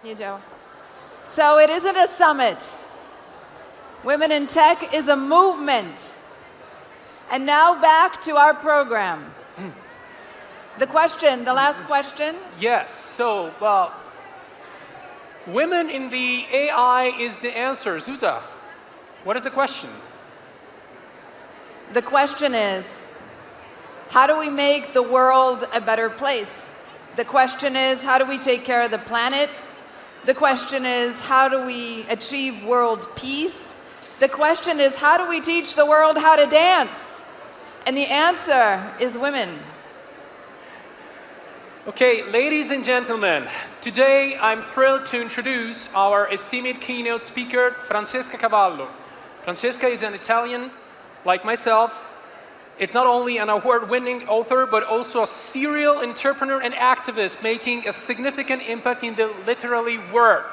You do. So it isn't a summit. Women in Tech is a movement. And now back to our program. The last question. Yes, so, well, women in the AI is the answer. Zuza, what is the question? The question is, how do we make the world a better place? The question is, how do we take care of the planet? The question is, how do we achieve world peace? The question is, how do we teach the world how to dance? And the answer is women. Okay, ladies and gentlemen, today I'm thrilled to introduce our esteemed keynote speaker, Francesca Cavallo. Francesca is an Italian, like myself. It's not only an award-winning author, but also a serial entrepreneur and activist making a significant impact in the literary world.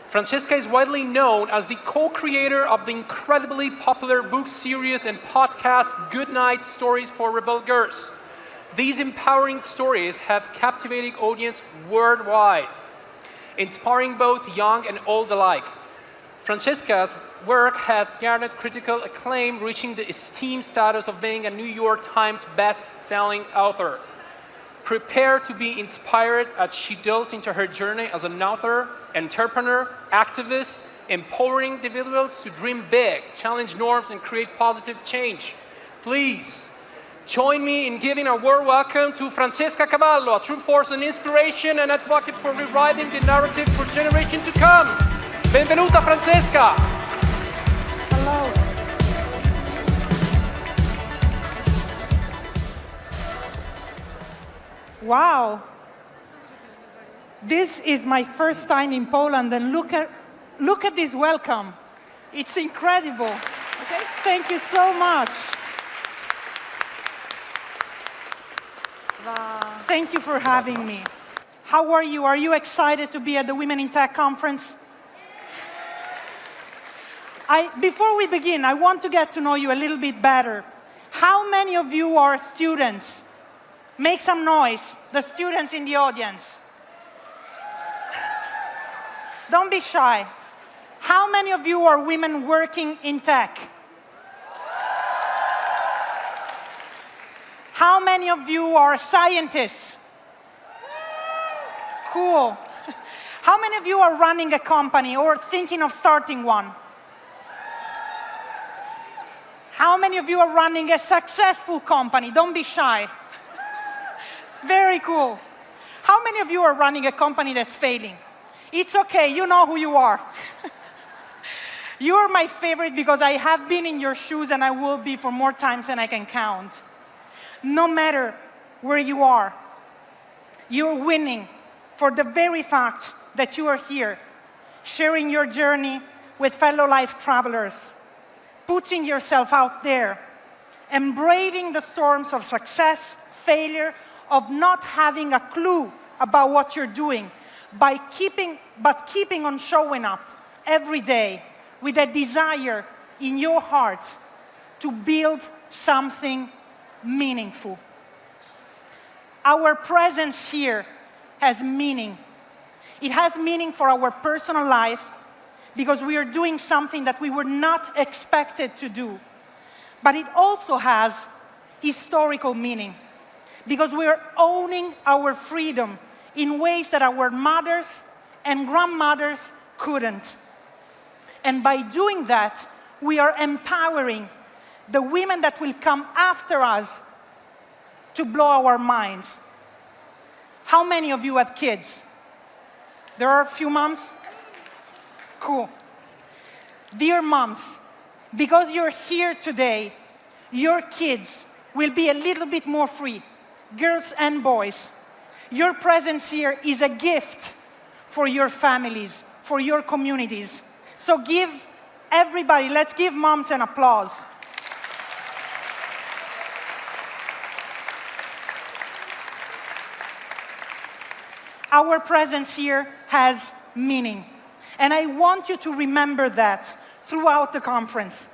Francesca is widely known as the co-creator of the incredibly popular book series and podcast Good Night Stories for Rebel Girls. These empowering stories have captivated audiences worldwide, inspiring both young and old alike. Francesca's work has garnered critical acclaim, reaching the esteemed status of being a New York Times best-selling author. Prepare to be inspired as she delves into her journey as an author, entrepreneur, activist, empowering individuals to dream big, challenge norms, and create positive change. Please, join me in giving a warm welcome to Francesca Cavallo, a true force and inspiration and advocate for rewriting the narrative for generations to come. Benvenuta, Francesca. Hello. Wow. This is my first time in Poland, and look at this welcome. It's incredible. Okay? Thank you so much. Thank you for having me. How are you? Are you excited to be at the Women in Tech conference? Before we begin, I want to get to know you a little bit better. How many of you are students? Make some noise, the students in the audience. Don't be shy. How many of you are women working in tech? How many of you are scientists? Cool. How many of you are running a company or thinking of starting one? How many of you are running a successful company? Don't be shy. Very cool. How many of you are running a company that's failing? It's okay, you know who you are. You are my favorite because I have been in your shoes and I will be for more times than I can count. No matter where you are, you're winning for the very fact that you are here, sharing your journey with fellow life travelers, putting yourself out there, and braving the storms of success, failure, of not having a clue about what you're doing, but keeping on showing up every day with a desire in your heart to build something meaningful. Our presence here has meaning. It has meaning for our personal life because we are doing something that we were not expected to do. But it also has historical meaning because we are owning our freedom in ways that our mothers and grandmothers couldn't. And by doing that, we are empowering the women that will come after us to blow our minds. How many of you have kids? There are a few moms? Cool. Dear moms, because you're here today, your kids will be a little bit more free, girls and boys. Your presence here is a gift for your families, for your communities. So let's give moms an applause. Our presence here has meaning. And I want you to remember that throughout the conference.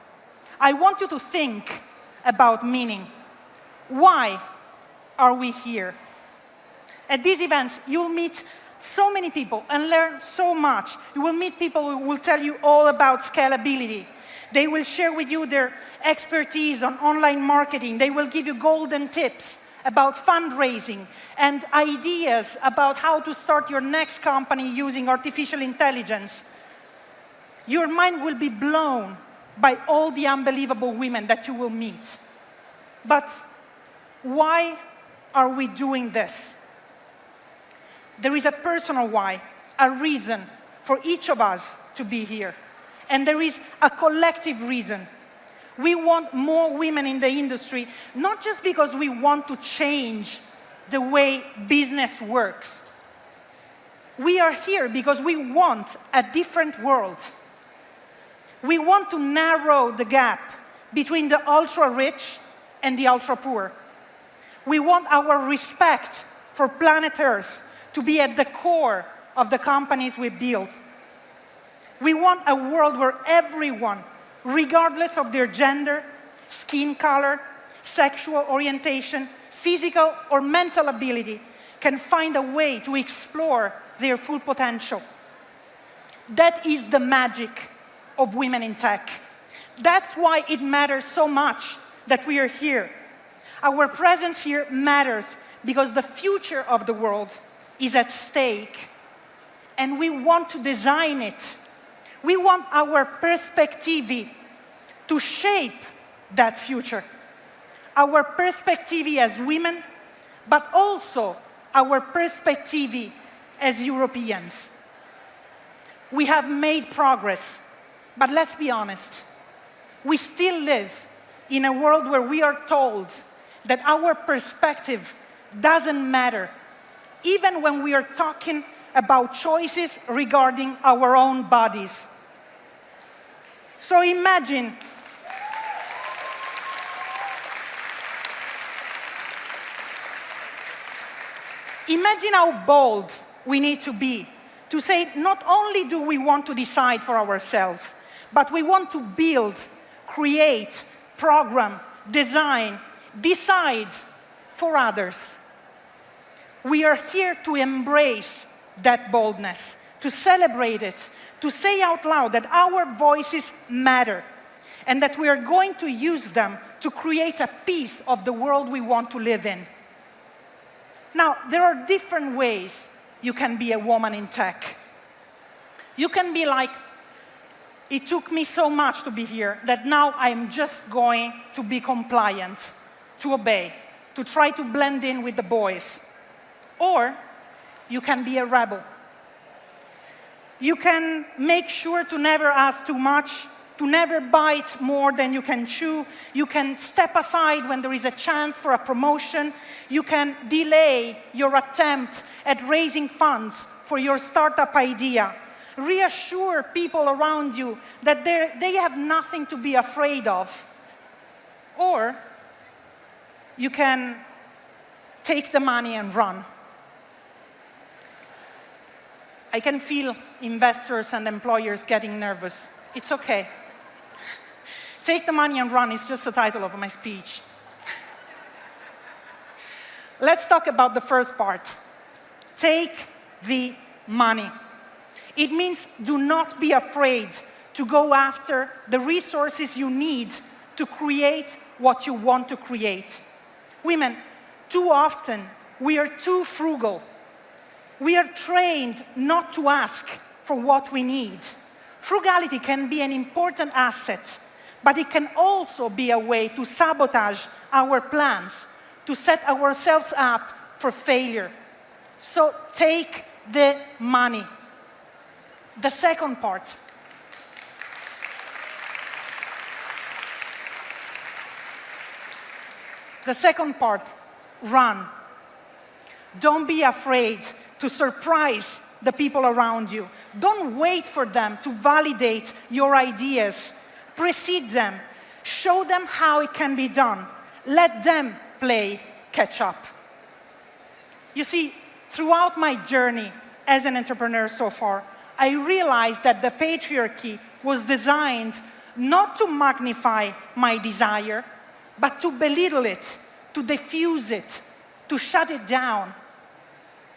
I want you to think about meaning. Why are we here? At these events, you'll meet so many people and learn so much. You will meet people who will tell you all about scalability. They will share with you their expertise on online marketing. They will give you golden tips about fundraising and ideas about how to start your next company using artificial intelligence. Your mind will be blown by all the unbelievable women that you will meet. But why are we doing this? There is a personal why, a reason for each of us to be here. And there is a collective reason. We want more women in the industry, not just because we want to change the way business works. We are here because we want a different world. We want to narrow the gap between the ultra-rich and the ultra-poor. We want our respect for planet Earth to be at the core of the companies we build. We want a world where everyone, regardless of their gender, skin color, sexual orientation, physical or mental ability, can find a way to explore their full potential. That is the magic of women in tech. That's why it matters so much that we are here. Our presence here matters because the future of the world is at stake, and we want to design it. We want our Perspektywy to shape that future. Our Perspektywy as women, but also our Perspektywy as Europeans. We have made progress, but let's be honest. We still live in a world where we are told that our perspective doesn't matter, even when we are talking about choices regarding our own bodies. So imagine how bold we need to be to say not only do we want to decide for ourselves, but we want to build, create, program, design, decide for others. We are here to embrace that boldness, to celebrate it, to say out loud that our voices matter, and that we are going to use them to create a piece of the world we want to live in. Now, there are different ways you can be a woman in tech. You can be like, it took me so much to be here that now I'm just going to be compliant, to obey, to try to blend in with the boys. Or you can be a rebel. You can make sure to never ask too much, to never bite more than you can chew. You can step aside when there is a chance for a promotion. You can delay your attempt at raising funds for your startup idea. Reassure people around you that they have nothing to be afraid of. Or you can take the money and run. I can feel investors and employers getting nervous. It's okay. Take the money and run is just the title of my speech. Let's talk about the first part. Take the money. It means do not be afraid to go after the resources you need to create what you want to create. Women, too often, we are too frugal. We are trained not to ask for what we need. Frugality can be an important asset, but it can also be a way to sabotage our plans, to set ourselves up for failure. So take the money. The second part. The second part, run. Don't be afraid to surprise the people around you. Don't wait for them to validate your ideas. Precede them. Show them how it can be done. Let them play catch up. You see, throughout my journey as an entrepreneur so far, I realized that the patriarchy was designed not to magnify my desire, but to belittle it, to diffuse it, to shut it down.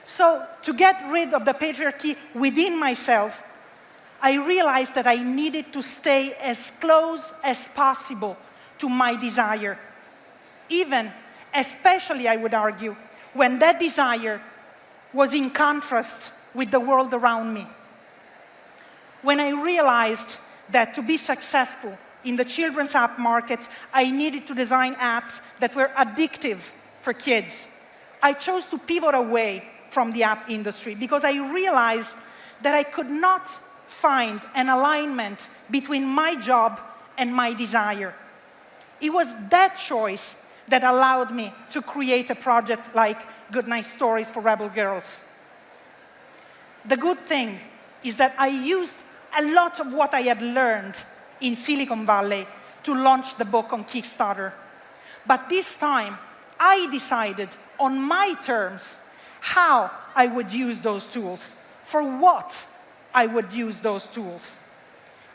So to get rid of the patriarchy within myself, I realized that I needed to stay as close as possible to my desire. Even, especially I would argue, when that desire was in contrast with the world around me. When I realized that to be successful in the children's app market, I needed to design apps that were addictive for kids, I chose to pivot away from the app industry because I realized that I could not find an alignment between my job and my desire. It was that choice that allowed me to create a project like Goodnight Stories for Rebel Girls. The good thing is that I used a lot of what I had learned in Silicon Valley to launch the book on Kickstarter. But this time, I decided on my terms how I would use those tools, for what I would use those tools.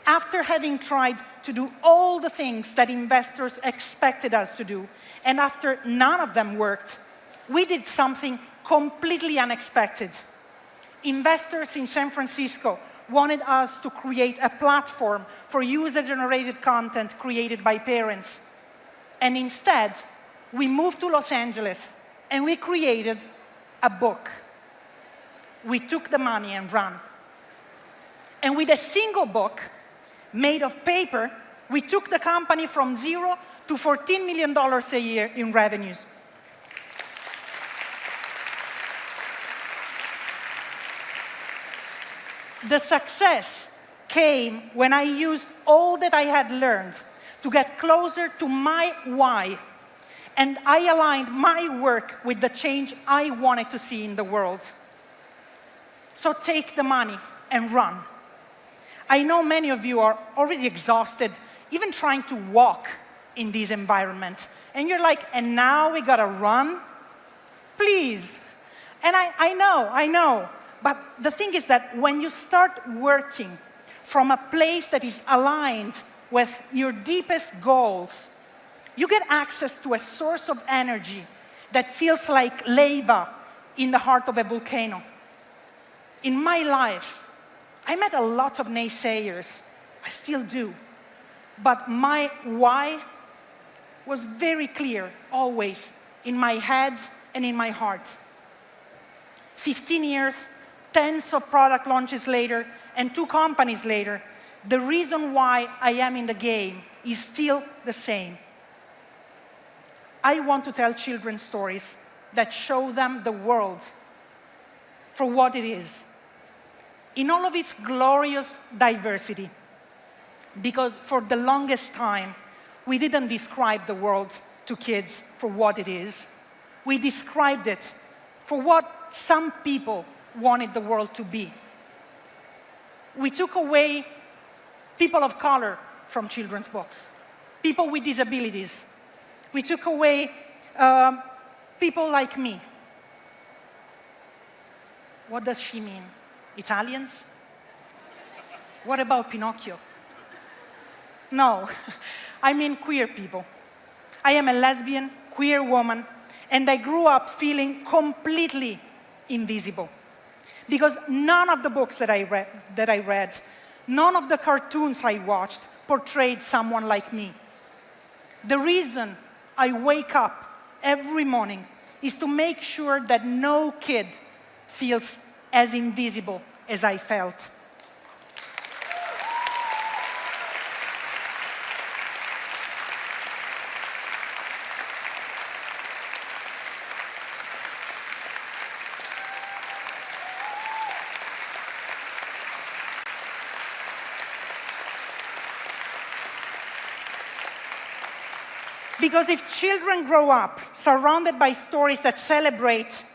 After having tried to do all the things that investors expected us to do, and after none of them worked, we did something completely unexpected. Investors in San Francisco wanted us to create a platform for user-generated content created by parents. And instead, we moved to Los Angeles, and we created a book. We took the money and ran. And with a single book, made of paper, we took the company from zero to $14 million a year in revenues. The success came when I used all that I had learned to get closer to my why, and I aligned my work with the change I wanted to see in the world. So take the money and run. I know many of you are already exhausted, even trying to walk in this environment. And you're like, and now we gotta run? Please. And I know. But the thing is that when you start working from a place that is aligned with your deepest goals, you get access to a source of energy that feels like lava in the heart of a volcano. In my life, I met a lot of naysayers. I still do. But my why was very clear, always, in my head and in my heart. 15 years, tens of product launches later, and 2 companies later, the reason why I am in the game is still the same. I want to tell children's stories that show them the world for what it is, in all of its glorious diversity. Because for the longest time, we didn't describe the world to kids for what it is. We described it for what some people wanted the world to be. We took away people of color from children's books, people with disabilities. We took away people like me. What does she mean? Italians? What about Pinocchio? No, I mean queer people. I am a lesbian, queer woman, and I grew up feeling completely invisible. Because none of the books that I read, none of the cartoons I watched portrayed someone like me. The reason I wake up every morning is to make sure that no kid feels as invisible as I felt. Because if children grow up surrounded by stories that celebrate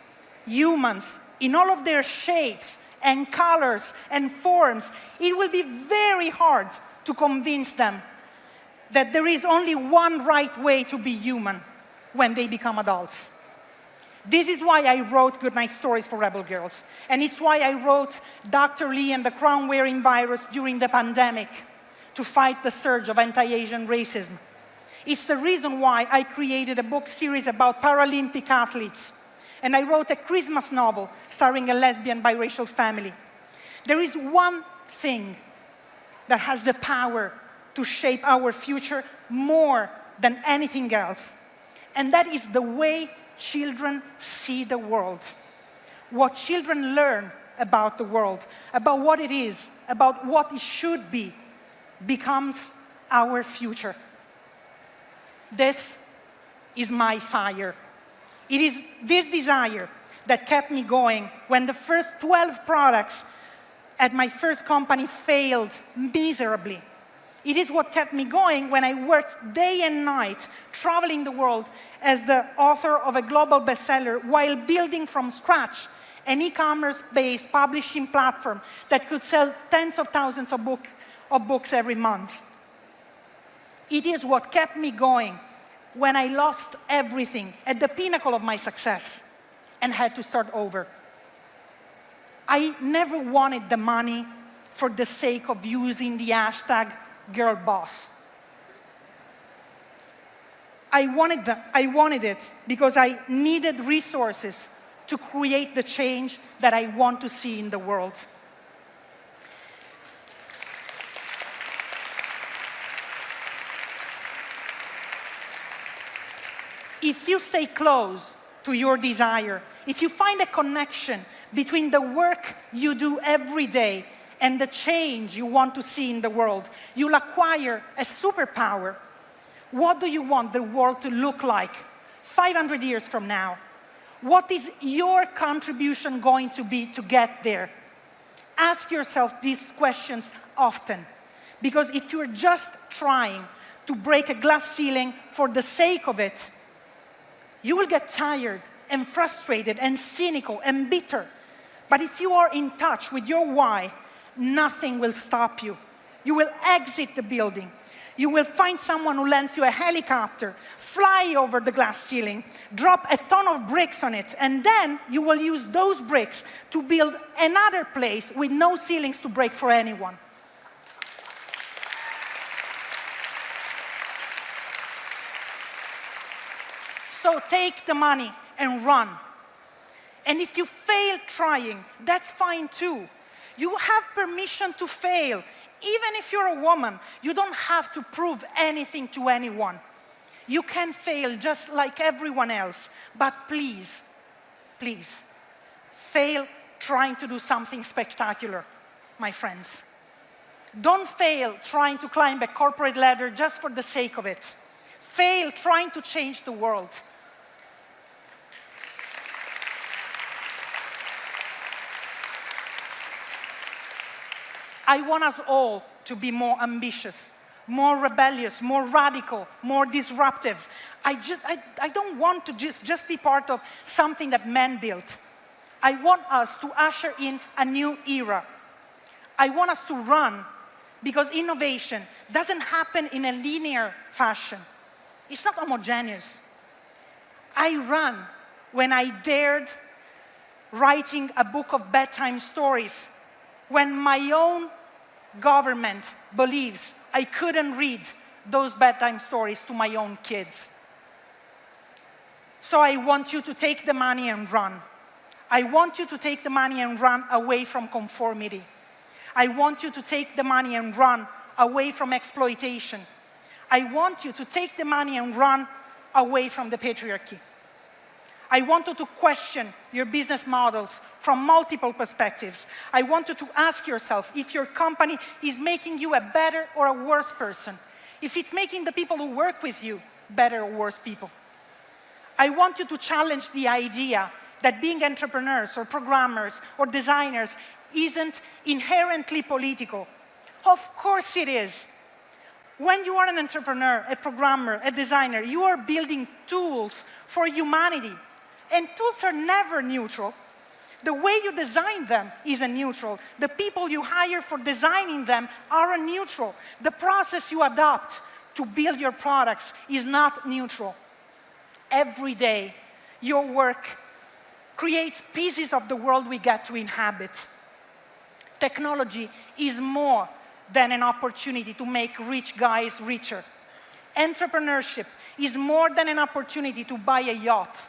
humans in all of their shapes and colors and forms, it will be very hard to convince them that there is only one right way to be human when they become adults. This is why I wrote Goodnight Stories for Rebel Girls. And it's why I wrote Dr. Lee and the Crown-Wearing Virus during the pandemic to fight the surge of anti-Asian racism. It's the reason why I created a book series about Paralympic athletes and I wrote a Christmas novel starring a lesbian biracial family. There is one thing that has the power to shape our future more than anything else, and that is the way children see the world. What children learn about the world, about what it is, about what it should be, becomes our future. This is my fire. It is this desire that kept me going when the first 12 products at my first company failed miserably. It is what kept me going when I worked day and night, traveling the world as the author of a global bestseller while building from scratch an e-commerce-based publishing platform that could sell tens of thousands of books every month. It is what kept me going when I lost everything at the pinnacle of my success and had to start over. I never wanted the money for the sake of using the hashtag #girlboss. I wanted it because I needed resources to create the change that I want to see in the world. If you stay close to your desire, if you find a connection between the work you do every day and the change you want to see in the world, you'll acquire a superpower. What do you want the world to look like 500 years from now? What is your contribution going to be to get there? Ask yourself these questions often, because if you're just trying to break a glass ceiling for the sake of it, you will get tired and frustrated and cynical and bitter. But if you are in touch with your why, nothing will stop you. You will exit the building. You will find someone who lends you a helicopter, fly over the glass ceiling, drop a ton of bricks on it, and then you will use those bricks to build another place with no ceilings to break for anyone. So take the money and run. And if you fail trying, that's fine too. You have permission to fail. Even if you're a woman, you don't have to prove anything to anyone. You can fail just like everyone else. But please, please, fail trying to do something spectacular, my friends. Don't fail trying to climb a corporate ladder just for the sake of it. Fail trying to change the world. I want us all to be more ambitious, more rebellious, more radical, more disruptive. I don't want to just be part of something that men built. I want us to usher in a new era. I want us to run because innovation doesn't happen in a linear fashion. It's not homogeneous. I ran when I dared writing a book of bedtime stories, when my own government believes I couldn't read those bedtime stories to my own kids. So I want you to take the money and run. I want you to take the money and run away from conformity. I want you to take the money and run away from exploitation. I want you to take the money and run away from the patriarchy. I want you to question your business models from multiple perspectives. I want you to ask yourself if your company is making you a better or a worse person, if it's making the people who work with you better or worse people. I want you to challenge the idea that being entrepreneurs or programmers or designers isn't inherently political. Of course it is. When you are an entrepreneur, a programmer, a designer, you are building tools for humanity. And tools are never neutral. The way you design them isn't neutral. The people you hire for designing them aren't neutral. The process you adopt to build your products is not neutral. Every day, your work creates pieces of the world we get to inhabit. Technology is more than an opportunity to make rich guys richer. Entrepreneurship is more than an opportunity to buy a yacht.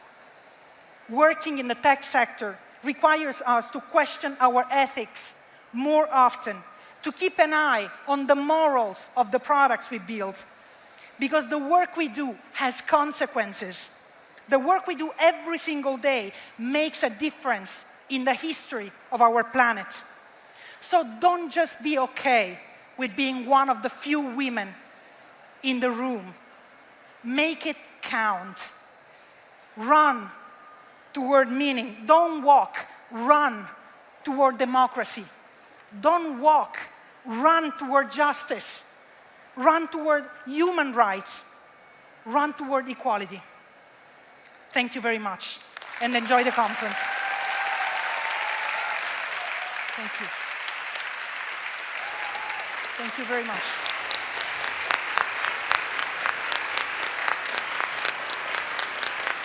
working in the tech sector requires us to question our ethics more often, to keep an eye on the morals of the products we build, because the work we do has consequences. The work we do every single day makes a difference in the history of our planet. So don't just be okay with being one of the few women in the room. Make it count. Run toward meaning. Don't walk, run toward democracy. Don't walk, run toward justice. Run toward human rights. Run toward equality. Thank you very much, and enjoy the conference. Thank you. Thank you very much.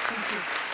Thank you.